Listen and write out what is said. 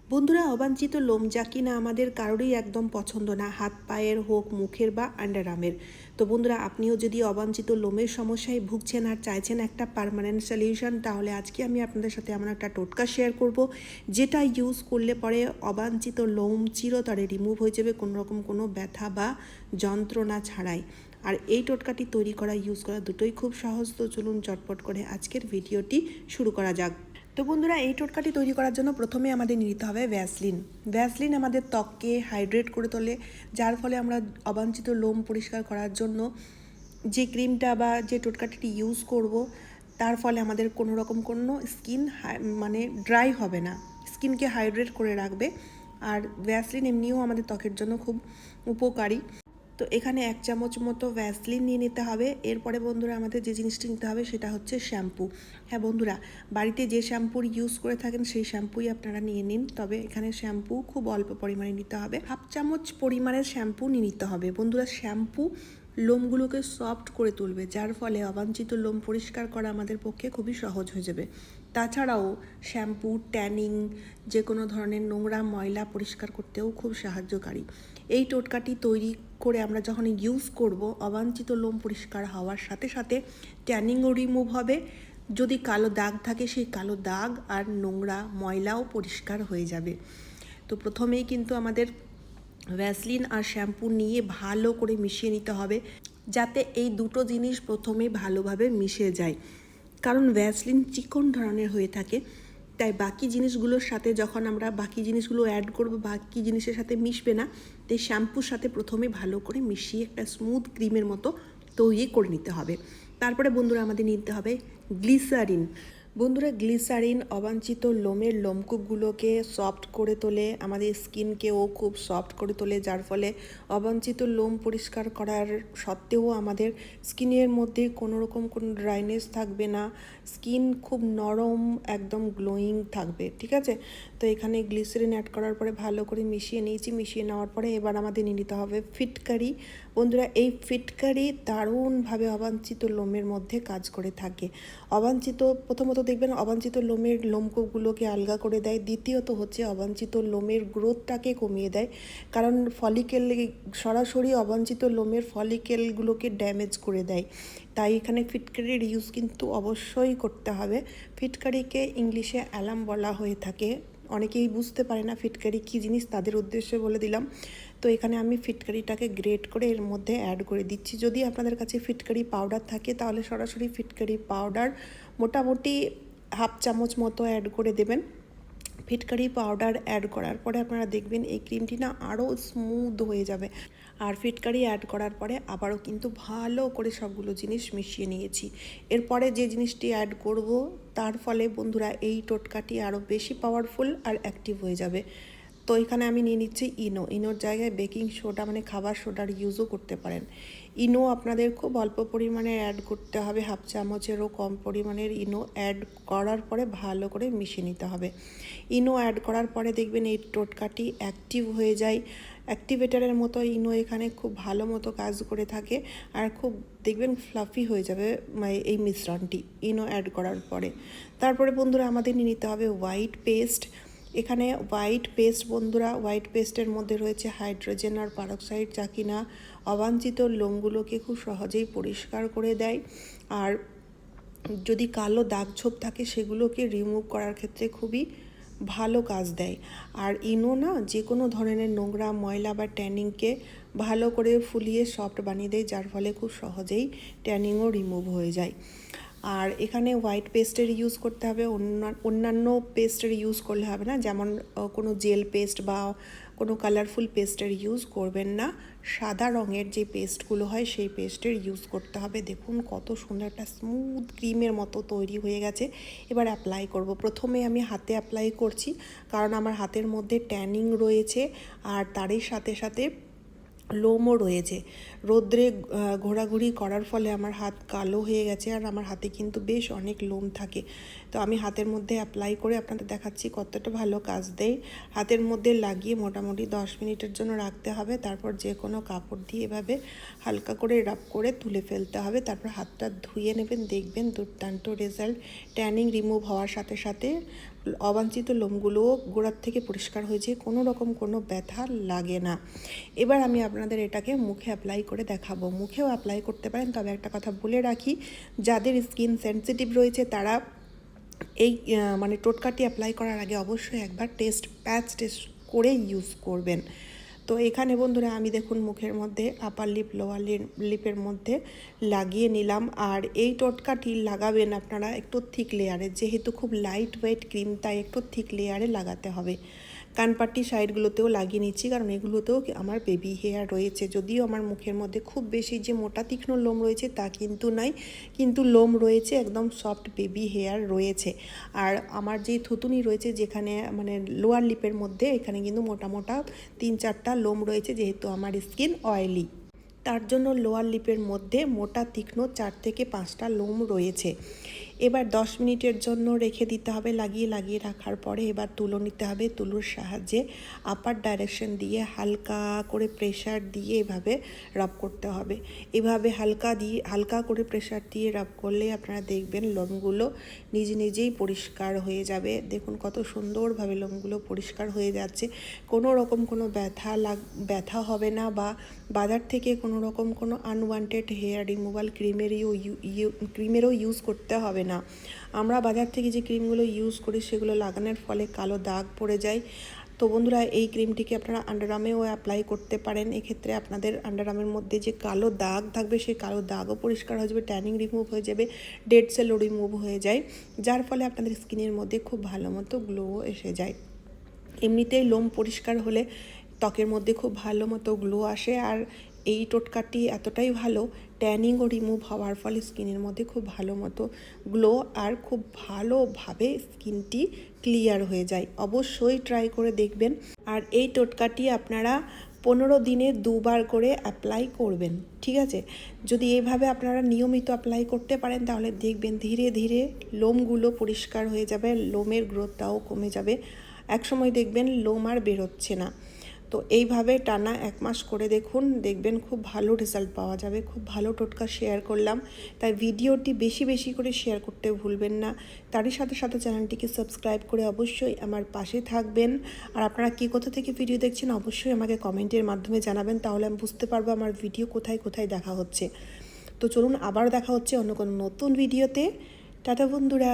বন্ধুরা, অবাঞ্ছিত লোম যা কিনা আমাদের কারোরই একদম পছন্দ না, হাত পায়ের হোক, মুখের বা আন্ডারআর্মের। তো বন্ধুরা, আপনিও যদি অবাঞ্ছিত লোমের সমস্যায় ভুগছেন আর চাইছেন একটা পার্মানেন্ট সলিউশন, তাহলে আজকে আমি আপনাদের সাথে এমন একটা টোটকা শেয়ার করব যেটা ইউজ করলে পরে অবাঞ্ছিত লোম চিরতরে রিমুভ হয়ে যাবে, কোনোরকম কোনো ব্যথা বা যন্ত্রণা ছাড়াই। আর এই টোটকাটি তৈরি করা, ইউজ করা দুটোই খুব সহজ। তো চলুন চটপট করে আজকের ভিডিওটি শুরু করা যাক। তো বন্ধুরা, এই টোটকাটি তৈরি করার জন্য প্রথমে আমাদের নিতে হবে ভ্যাসলিন। ভ্যাসলিন আমাদের ত্বককে হাইড্রেট করে তোলে, যার ফলে আমরা অবাঞ্ছিত লোম পরিষ্কার করার জন্য যে ক্রিমটা বা যে টোটকাটি ইউজ করব, তার ফলে আমাদের কোনো রকম কোনো স্কিন মানে ড্রাই হবে না, স্কিনকে হাইড্রেট করে রাখবে। আর ভ্যাসলিন এমনিও আমাদের ত্বকের জন্য খুব উপকারী। তো এখানে 1 চামচ মতো ভ্যাসলিন নিয়ে নিতে হবে। এরপরে বন্ধুরা, আমাদের যে জিনিসটি নিতে হবে সেটা হচ্ছে শ্যাম্পু। হ্যাঁ বন্ধুরা, বাড়িতে যে শ্যাম্পুর ইউজ করে থাকেন সেই শ্যাম্পুই আপনারা নিয়ে নিন। তবে এখানে শ্যাম্পু খুব অল্প পরিমাণে নিতে হবে, 1/2 চামচ পরিমাণের শ্যাম্পু নিয়ে নিতে হবে। বন্ধুরা, শ্যাম্পু লোমগুলোকে সফট করে তুলবে, যার ফলে অবাঞ্ছিত লোম পরিষ্কার করা আমাদের পক্ষে খুবই সহজ হয়ে যাবে। তাছাড়াও শ্যাম্পু ট্যানিং, যে কোনো ধরনের নোংরা ময়লা পরিষ্কার করতেও খুব সাহায্যকারী। এই টোটকাটি তৈরি করে আমরা যখন ইউজ করব, অবাঞ্ছিত লোম পরিষ্কার হওয়ার সাথে সাথে ট্যানিংও রিমুভ হবে। যদি কালো দাগ থাকে, সেই কালো দাগ আর নোংরা ময়লাও পরিষ্কার হয়ে যাবে। তো প্রথমেই কিন্তু আমাদের ভ্যাসলিন আর শ্যাম্পু নিয়ে ভালো করে মিশিয়ে নিতে হবে, যাতে এই দুটো জিনিস প্রথমে ভালোভাবে মিশে যায়। কারণ ভ্যাসলিন চিকন ধরনের হয়ে থাকে, তাই বাকি জিনিসগুলোর সাথে যখন আমরা বাকি জিনিসগুলো অ্যাড করব, বাকি জিনিসের সাথে মিশবে না। তাই শ্যাম্পুর সাথে প্রথমে ভালো করে মিশিয়ে একটা স্মুথ ক্রিমের মতো তৈরি করে নিতে হবে। তারপরে বন্ধুরা, আমাদের নিতে হবে গ্লিসারিন। বন্ধুরা, গ্লিসারিন অবাঞ্ছিত লোমের লোমকূপগুলোকে সফট করে তোলে, আমাদের স্কিনকেও খুব সফট করে তোলে, যার ফলে অবাঞ্ছিত লোম পরিষ্কার করার সত্ত্বেও আমাদের স্কিনের মধ্যে কোনো রকম কোনো ড্রাইনেস থাকবে না, স্কিন খুব নরম একদম গ্লোয়িং থাকবে। ঠিক আছে, তো এখানে গ্লিসারিন অ্যাড করার পরে ভালো করে মিশিয়ে নিয়েছি। মিশিয়ে নেওয়ার পরে এবার আমাদের নিয়ে নিতে হবে ফিটকারি। বন্ধুরা, এই ফিটকারি দারুণভাবে অবাঞ্ছিত লোমের মধ্যে কাজ করে থাকে। প্রথমত দেখবেন অবাঞ্ছিত লোমের লোমকূপগুলোকে আলগা করে দেয়। দ্বিতীয়ত হচ্ছে অবাঞ্ছিত লোমের গ্রোথটাকে কমিয়ে দেয়, কারণ সরাসরি অবাঞ্ছিত লোমের ফলিকেলগুলোকে ড্যামেজ করে দেয়। তাই এখানে ফিটকারির ইউজ কিন্তু অবশ্যই করতে হবে। ফিটকারিকে ইংলিশে অ্যালাম বলা হয়ে থাকে। অনেকেই বুঝতে পারে না ফিটকারি কী জিনিস, তাদের উদ্দেশ্যে বলে দিলাম। তো এখানে আমি ফিটকারিটাকে গ্রেট করে এর মধ্যে অ্যাড করে দিচ্ছি। যদি আপনাদের কাছে ফিটকারি পাউডার থাকে, তাহলে সরাসরি ফিটকারি পাউডার মোটামুটি 1/2 চামচ মতো অ্যাড করে দেবেন। ফিটকারি পাউডার অ্যাড করার পরে আপনারা দেখবেন এই ক্রিমটি না আরও স্মুথ হয়ে যাবে। আর ফিটকারি অ্যাড করার পরে আবারও কিন্তু ভালো করে সবগুলো জিনিস মিশিয়ে নিয়েছি। এরপরে যে জিনিসটি অ্যাড করব, তার ফলে বন্ধুরা এই টোটকাটি আরও বেশি পাওয়ারফুল আর অ্যাক্টিভ হয়ে যাবে। তো এখানে আমি নিয়ে নিচ্ছি ইনোর জায়গায় বেকিং সোডা মানে খাবার সোডার ইউজও করতে পারেন। ইনো আপনাদের খুব অল্প পরিমাণে অ্যাড করতে হবে, 1/2 চামচেরও কম পরিমাণের ইনো অ্যাড করার পরে ভালো করে মিশিয়ে নিতে হবে। ইনো অ্যাড করার পরে দেখবেন এই টোটকাটি অ্যাক্টিভ হয়ে যায়, অ্যাক্টিভেটারের মতো ইনো এখানে খুব ভালো মতো কাজ করে থাকে। আর খুব দেখবেন ফ্লাফি হয়ে যাবে এই মিশ্রণটি ইনো অ্যাড করার পরে। তারপরে বন্ধুরা, আমাদের নিয়ে নিতে হবে হোয়াইট পেস্ট। এখানে হোয়াইট পেস্ট বন্ধুরা, হোয়াইট পেস্টের মধ্যে রয়েছে হাইড্রোজেন আর পারক্সাইড, যা কিনা অবাঞ্ছিত লোমগুলোকে খুব সহজেই পরিষ্কার করে দেয়। আর যদি কালো দাগ ছোপ থাকে, সেগুলোকে রিমুভ করার ক্ষেত্রে খুবই ভালো কাজ দেয়। আর ইনো না যে কোনো ধরনের নোংরা ময়লা বা ট্যানিংকে ভালো করে ফুলিয়ে সফট বানিয়ে দেয়, যার ফলে খুব সহজেই ট্যানিংও রিমুভ হয়ে যায়। আর এখানে হোয়াইট পেস্টের ইউজ করতে হবে, অন্যান্য পেস্টের ইউজ করলে হবে না, যেমন কোনো জেল পেস্ট বা কোনো কালারফুল পেস্টের ইউজ করবেন না। সাদা রঙের যে পেস্টগুলো হয় সেই পেস্টের ইউজ করতে হবে। দেখুন কত সুন্দর একটা স্মুথ ক্রিমের মতো তৈরি হয়ে গেছে। এবার অ্যাপ্লাই করব। প্রথমে আমি হাতে অ্যাপ্লাই করছি, কারণ আমার হাতের মধ্যে ট্যানিং রয়েছে আর তারই সাথে সাথে লোমও রয়েছে। রোদ্রে ঘোরাঘুরি করার ফলে আমার হাত কালো হয়ে গেছে, আর আমার হাতে কিন্তু বেশ অনেক লোম থাকে। তো আমি হাতের মধ্যে অ্যাপ্লাই করে আপনাদের দেখাচ্ছি কতটা ভালো কাজ দেয়। হাতের মধ্যে লাগিয়ে মোটামুটি 10 মিনিটের জন্য রাখতে হবে। তারপর যে কোনো কাপড় দিয়ে এভাবে হালকা করে রাব করে তুলে ফেলতে হবে। তারপর হাতটা ধুয়ে নেবেন, দেখবেন দুর্দান্ত রেজাল্ট। ট্যানিং রিমুভ হওয়ার সাথে সাথে অবাঞ্ছিত লোমগুলো গোড়ার থেকে পরিষ্কার হয়েছে, কোনো রকম কোনো ব্যথা লাগে না। এবার আমি আপনাদের এটাকে মুখে অ্যাপ্লাই করে দেখাবো। মুখেও অ্যাপ্লাই করতে পারেন, তবে একটা কথা বলে রাখি, যাদের স্কিন সেনসিটিভ রয়েছে তারা এই মানে টোটকাটি অ্যাপ্লাই করার আগে অবশ্যই একবার প্যাচ টেস্ট করে ইউজ করবেন। তো এখানে বন্ধুরা আমি দেখুন মুখের মধ্যে আপার লিপ লোয়ার লিপের মধ্যে লাগিয়ে নিলাম। আর এই টোটকাটি লাগাবেন আপনারা একটু থিক লেয়ারে, যেহেতু খুব লাইট ওয়েট ক্রিম তাই একটু থিক লেয়ারে লাগাতে হবে। কানপাট্টি সাইডগুলোতেও লাগিয়ে নিচ্ছি, কারণ এগুলোতেও আমার বেবি হেয়ার রয়েছে। যদিও আমার মুখের মধ্যে খুব বেশি যে মোটা তীক্ষ্ণ লোম রয়েছে তা কিন্তু নাই, কিন্তু লোম রয়েছে, একদম সফট বেবি হেয়ার রয়েছে। আর আমার যে থুতুনি রয়েছে যেখানে মানে লোয়ার লিপের মধ্যে, এখানে কিন্তু মোটা মোটা 3-4টা লোম রয়েছে, যেহেতু আমার স্কিন অয়েলি, তার জন্য লোয়ার লিপের মধ্যে মোটা তীক্ষ্ণ 4 থেকে 5টা লোম রয়েছে। এবার 10 মিনিটের জন্য রেখে দিতে হবে। লাগিয়ে রাখার পরে এবার তুলো নিতে হবে। তুলোর সাহায্যে আপার ডাইরেকশন দিয়ে হালকা করে প্রেশার দিয়ে এভাবে রাব করতে হবে। এভাবে হালকা করে প্রেশার দিয়ে রাব করলে আপনারা দেখবেন লোমগুলো নিজেই পরিষ্কার হয়ে যাবে। দেখুন কত সুন্দরভাবে লোমগুলো পরিষ্কার হয়ে যাচ্ছে। কোনো রকম কোনো ব্যথা হবে না, বা বাজার থেকে কোনো রকম কোনো আনওয়ান্টেড হেয়ার রিমুভাল ক্রিমেরও ইউজ করতে হবে না। আমরা বাজার থেকে যে ক্রিমগুলো ইউজ করি সেগুলো লাগানোর ফলে কালো দাগ পড়ে যায়। তো বন্ধুরা এই ক্রিমটিকে আপনারা আন্ডারআর্মেও অ্যাপ্লাই করতে পারেন। এক্ষেত্রে আপনাদের আন্ডারআর্মের মধ্যে যে কালো দাগ থাকবে সেই কালো দাগও পরিষ্কার হয়ে যাবে, ট্যানিং রিমুভ হয়ে যাবে, ডেড সেলও রিমুভ হয়ে যায়, যার ফলে আপনাদের স্কিনের মধ্যে খুব ভালো মতো গ্লো এসে যায়। এমনিতেই লোম পরিষ্কার হলে ত্বকের মধ্যে খুব ভালো মতো গ্লো আসে। আর এই টোটকাটি এতটাই ভালো, ট্যানিংও রিমুভ হওয়ার ফলে স্কিনের মধ্যে খুব ভালো মতো গ্লো আর খুব ভালোভাবে স্কিনটি ক্লিয়ার হয়ে যায়। অবশ্যই ট্রাই করে দেখবেন। আর এই টোটকাটি আপনারা 15 দিনে 2বার করে অ্যাপ্লাই করবেন, ঠিক আছে? যদি এইভাবে আপনারা নিয়মিত অ্যাপ্লাই করতে পারেন তাহলে দেখবেন ধীরে ধীরে লোমগুলো পরিষ্কার হয়ে যাবে, লোমের গ্রোথটাও কমে যাবে। একসময় দেখবেন লোম আর বেরোচ্ছে না। তো এইভাবে টানা 1 মাস করে দেখবেন খুব ভালো রেজাল্ট পাওয়া যাবে। খুব ভালো টোটকা শেয়ার করলাম, তাই ভিডিওটি বেশি করে শেয়ার করতে ভুলবেন না। তারই সাথে চ্যানেলটিকে সাবস্ক্রাইব করে অবশ্যই আমার পাশে থাকবেন। আর আপনারা কোথা থেকে ভিডিও দেখছেন অবশ্যই আমাকে কমেন্টের মাধ্যমে জানাবেন, তাহলে আমি বুঝতে পারবো আমার ভিডিও কোথায় দেখা হচ্ছে। তো চলুন আবার দেখা হচ্ছে অন্য কোনো নতুন ভিডিওতে। টাটা বন্ধুরা।